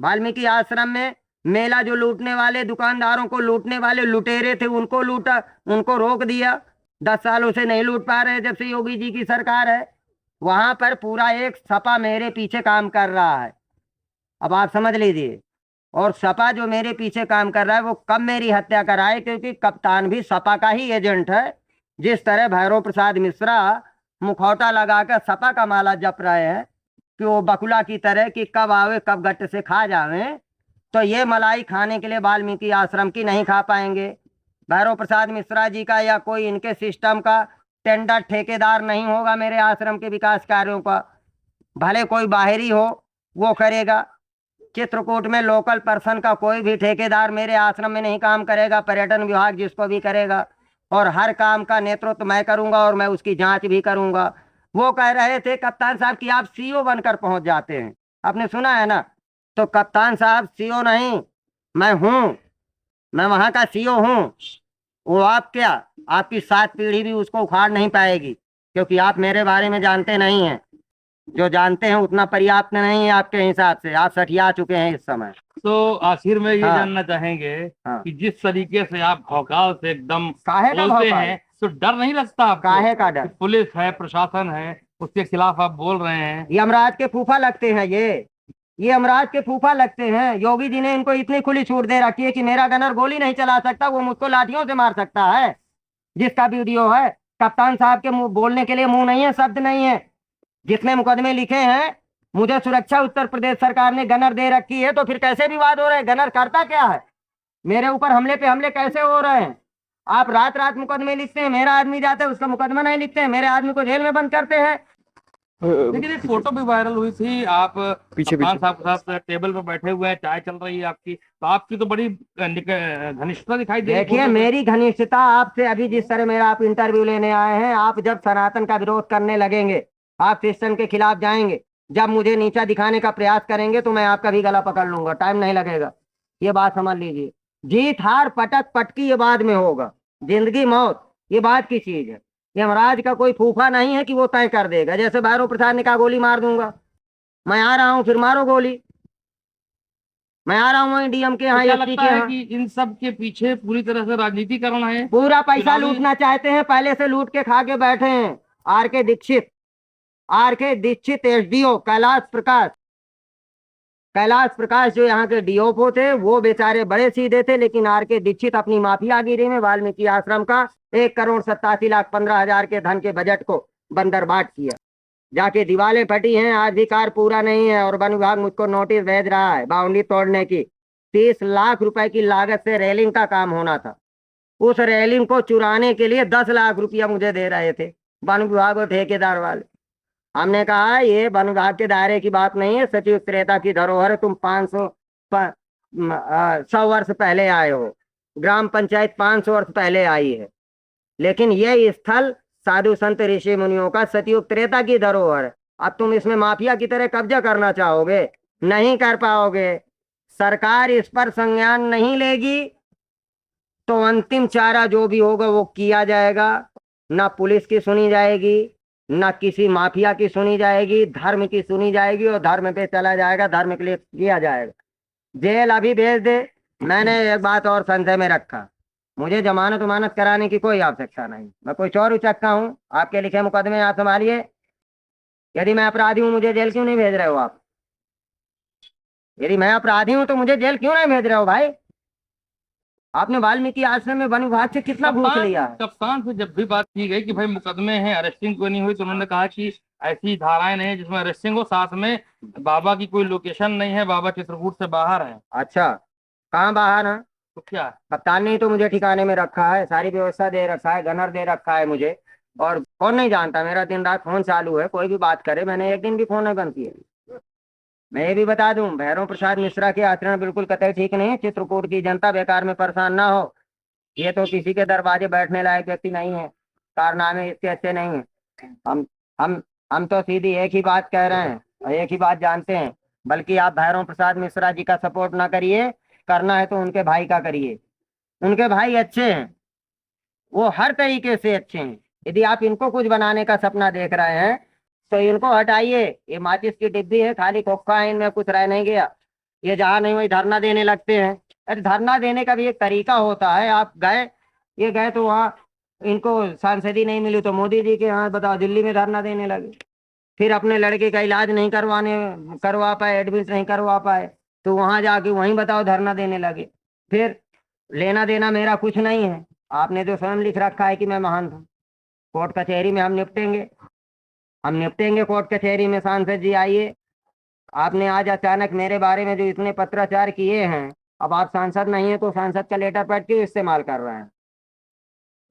Speaker 1: वाल्मीकि आश्रम में मेला जो लूटने वाले, दुकानदारों को लूटने वाले लुटेरे थे, उनको लूटा, उनको रोक दिया। 10 सालों से नहीं लूट पा रहे जब से योगी जी की सरकार है। वहां पर पूरा एक सपा मेरे पीछे काम कर रहा है, अब आप समझ लीजिए। और सपा जो मेरे पीछे काम कर रहा है वो कब मेरी हत्या कराए, क्योंकि कप्तान भी सपा का ही एजेंट है। जिस तरह भैरव प्रसाद मिश्रा मुखौटा लगाकर सपा का माला जप रहे हैं कि वो बकुला की तरह कि कब आवे कब गट्ट से खा जावे, तो ये मलाई खाने के लिए वाल्मीकि आश्रम की नहीं खा पाएंगे। भैरव प्रसाद मिश्रा जी का या कोई इनके सिस्टम का टेंडर ठेकेदार नहीं होगा मेरे आश्रम के विकास कार्यों का। भले कोई बाहरी हो वो करेगा, चित्रकूट में लोकल पर्सन का कोई भी ठेकेदार मेरे आश्रम में नहीं काम करेगा। पर्यटन विभाग जिसको भी करेगा, और हर काम का नेतृत्व मैं करूंगा और मैं उसकी जांच भी करूंगा। वो कह रहे थे कप्तान साहब कि आप सीओ बनकर पहुंच जाते हैं, आपने सुना है ना? तो कप्तान साहब सीओ नहीं, मैं हूं, मैं वहां का सीओ हूं। वो आप क्या, आपकी 7 पीढ़ी भी उसको उखाड़ नहीं पाएगी, क्योंकि आप मेरे बारे में जानते नहीं हैं। जो जानते हैं उतना पर्याप्त नहीं है आपके हिसाब से, आप सठिया चुके हैं इस समय।
Speaker 2: तो आखिर में ये
Speaker 1: हाँ।
Speaker 2: जानना चाहेंगे
Speaker 1: हाँ।
Speaker 2: कि जिस तरीके से आप भौकाल से एकदम
Speaker 1: काहे का
Speaker 2: बोलते
Speaker 1: भौकाल?
Speaker 2: हैं, तो डर नहीं लगता आपको?
Speaker 1: काहे का डर?
Speaker 2: कि पुलिस है, प्रशासन है, उसके खिलाफ आप बोल रहे हैं।
Speaker 1: यमराज के फूफा लगते हैं ये यमराज के फूफा लगते हैं। योगी जी ने इनको इतनी खुली छूट दे रखी है कि मेरा गनर गोली नहीं चला सकता, वो मुझको लाठियों से मार सकता है। जिसका वीडियो है, कप्तान साहब के मुंह बोलने के लिए मुंह नहीं है, शब्द नहीं है। जितने मुकदमे लिखे हैं, मुझे सुरक्षा उत्तर प्रदेश सरकार ने गनर दे रखी है, तो फिर कैसे विवाद हो रहे हैं? गनर करता क्या है? मेरे ऊपर हमले पे हमले कैसे हो रहे हैं? आप रात रात मुकदमे लिखते हैं, मेरा आदमी जाता है उसका मुकदमा नहीं लिखते हैं, मेरे आदमी को जेल में बंद करते हैं।
Speaker 2: लेकिन एक फोटो भी वायरल हुई थी, आप
Speaker 1: पीछे
Speaker 2: कप्तान साहब के साथ टेबल पर बैठे हुए हैं, चाय चल रही है आपकी, तो आपकी तो बड़ी घनिष्ठता दिखाई दे रही है
Speaker 1: देखिए,
Speaker 2: फोटो में।
Speaker 1: मेरी घनिष्ठता आपसे अभी जिस तरह मेरा आप इंटरव्यू लेने आए हैं, आप जब सनातन का विरोध करने लगेंगे, आप सिस्टम के खिलाफ जाएंगे, जब मुझे नीचा दिखाने का प्रयास करेंगे, तो मैं आपका भी गला पकड़ लूंगा, टाइम नहीं लगेगा। ये बात समझ लीजिए। जीत हार पटक पटकी ये बाद में होगा, जिंदगी मौत ये बात की चीज है। यमराज का कोई फूफा नहीं है कि वो तय कर देगा। जैसे भैरव प्रसाद ने कहा गोली मार दूंगा, मैं आ रहा हूं, फिर मारो गोली। मैं आ रहा हूँ वहीं डीएम के यहाँ,
Speaker 2: तो क्या
Speaker 1: एसपी
Speaker 2: लगता
Speaker 1: के
Speaker 2: है
Speaker 1: यहाँ।
Speaker 2: कि इन सब के पीछे पूरी तरह से राजनीतिकरण है?
Speaker 1: पूरा पैसा
Speaker 2: चुनावी
Speaker 1: लूटना चाहते हैं, पहले से लूट के खा के बैठे हैं। आर के दीक्षित, आर के दीक्षित एसडीओ, कैलाश प्रकाश जो यहाँ के डीओपो थे, वो बेचारे बड़े सीधे थे, लेकिन आर के दीक्षित अपनी माफियागिरी में वाल्मीकि आश्रम का 1,87,15,000 के धन के बजट को बंदरबाट किया। जाके दीवारें फटी हैं, आज भी कार्य पूरा नहीं है, और वन विभाग मुझको नोटिस भेज रहा है बाउंड्री तोड़ने की। 30 लाख रुपए की लागत से रेलिंग का काम होना था, उस रेलिंग को चुराने के लिए 10 लाख रुपया मुझे दे रहे थे वन विभाग और ठेकेदार वाले। हमने कहा ये वन विभाग के दायरे की बात नहीं है, सचिव त्रेता की धरोहर है, तुम 100 वर्ष पहले आए हो, ग्राम पंचायत 500 वर्ष पहले आई है, लेकिन ये स्थल साधु संत ऋषि मुनियों का सतयुग त्रेता की धरोहर है। अब तुम इसमें माफिया की तरह कब्जा करना चाहोगे, नहीं कर पाओगे। सरकार इस पर संज्ञान नहीं लेगी तो अंतिम चारा जो भी होगा वो किया जाएगा। ना पुलिस की सुनी जाएगी, ना किसी माफिया की सुनी जाएगी, धर्म की सुनी जाएगी, और धर्म पे चला जाएगा, धर्म के लिए किया जाएगा। जेल अभी भेज दे। मैंने एक बात और संशय में रखा, मुझे जमानत उमानत कराने की कोई आवश्यकता नहीं, मैं कोई चोर उचक्का हूँ, आपके लिखे मुकदमे आप संभालिए। यदि मैं अपराधी हूँ मुझे जेल क्यों नहीं भेज रहे हो आप? यदि मैं अपराधी हूँ तो मुझे जेल क्यों नहीं भेज रहे हो भाई? आपने वाल्मीकि आश्रम में वन विभाग से कितना घूस लिया है?
Speaker 2: कप्तान से जब भी बात की गई कि भाई मुकदमे हैं, अरेस्टिंग क्यों नहीं हुई, तो उन्होंने कहा कि ऐसी धाराएं नहीं है जिसमें अरेस्टिंग हो, साथ में बाबा की कोई लोकेशन नहीं है, बाबा चित्रकूट से बाहर है।
Speaker 1: अच्छा, कहाँ बाहर है?
Speaker 2: तो क्या
Speaker 1: कप्तान ने तो मुझे ठिकाने में रखा है, सारी व्यवस्था दे रखा है, गनर दे रखा है मुझे, और कौन नहीं जानता मेरा दिन रात फोन चालू है, कोई भी बात करे, मैंने एक दिन भी फोन नहीं बंद किया। मैं ये भी बता दूं, भैरव प्रसाद मिश्रा के आचरण बिल्कुल कतई ठीक नहीं है। चित्रकूट की जनता बेकार में परेशान ना हो, ये तो किसी के दरवाजे बैठने लायक व्यक्ति नहीं है, कारनामे इसके अच्छे नहीं है। हम हम हम तो सीधी एक ही बात कह रहे हैं और एक ही बात जानते हैं, बल्कि आप भैरव प्रसाद मिश्रा जी का सपोर्ट ना करिए, करना है तो उनके भाई का करिए। उनके भाई अच्छे हैं, वो हर तरीके से अच्छे हैं। यदि आप इनको कुछ बनाने का सपना देख रहे हैं तो इनको हटाइए। ये माचिस की डिब्बी है, खाली खोखा है, इनमें कुछ रह नहीं गया। ये जहाँ नहीं वही धरना देने लगते हैं। अरे धरना देने का भी एक तरीका होता है। आप गए, ये गए तो वहाँ इनको सांसदी नहीं मिली तो मोदी जी के यहाँ बताओ दिल्ली में धरना देने लगे। फिर अपने लड़के का इलाज नहीं करवा पाए, एडमिट नहीं करवा पाए, तो वहां जाके वहीं बताओ धरना देने लगे। फिर लेना देना मेरा कुछ नहीं है, आपने जो स्वयं लिख रखा है कि मैं महान हूँ। कोर्ट कचहरी में हम निपटेंगे कोर्ट कचहरी में। सांसद जी आइए, आपने आज अचानक मेरे बारे में जो इतने पत्राचार किए हैं, अब आप सांसद नहीं है तो सांसद का लेटर पैड क्यों इस्तेमाल कर रहे हैं?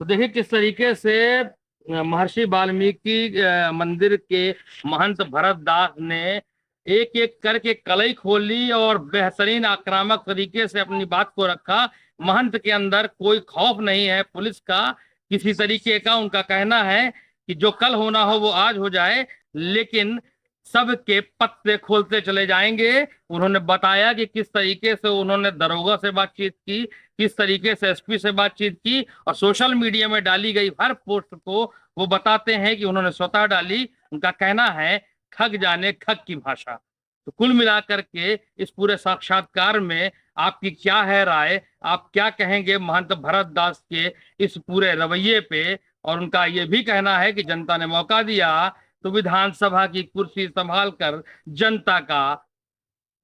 Speaker 2: तो देखिए किस तरीके से महर्षि वाल्मीकि मंदिर के महंत भरत दास ने एक एक करके कलई खोली और बेहतरीन आक्रामक तरीके से अपनी बात को रखा। महंत के अंदर कोई खौफ नहीं है पुलिस का किसी तरीके का। उनका कहना है कि जो कल होना हो वो आज हो जाए, लेकिन सबके पत्ते खोलते चले जाएंगे। उन्होंने बताया कि किस तरीके से उन्होंने दरोगा से बातचीत की, किस तरीके से एसपी से बातचीत की, और सोशल मीडिया में डाली गई हर पोस्ट को वो बताते हैं कि उन्होंने स्वतः डाली। उनका कहना है खग जाने खग की भाषा। तो कुल मिलाकर के इस पूरे साक्षात्कार में आपकी क्या है राय? आप क्या कहेंगे महंत भरत दास के इस पूरे रवैये पे? और उनका ये भी कहना है कि जनता ने मौका दिया तो विधानसभा की कुर्सी संभाल कर जनता का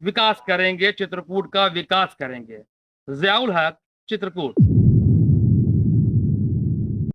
Speaker 2: विकास करेंगे, चित्रकूट का विकास करेंगे। ज़ियाउल हक, चित्रकूट।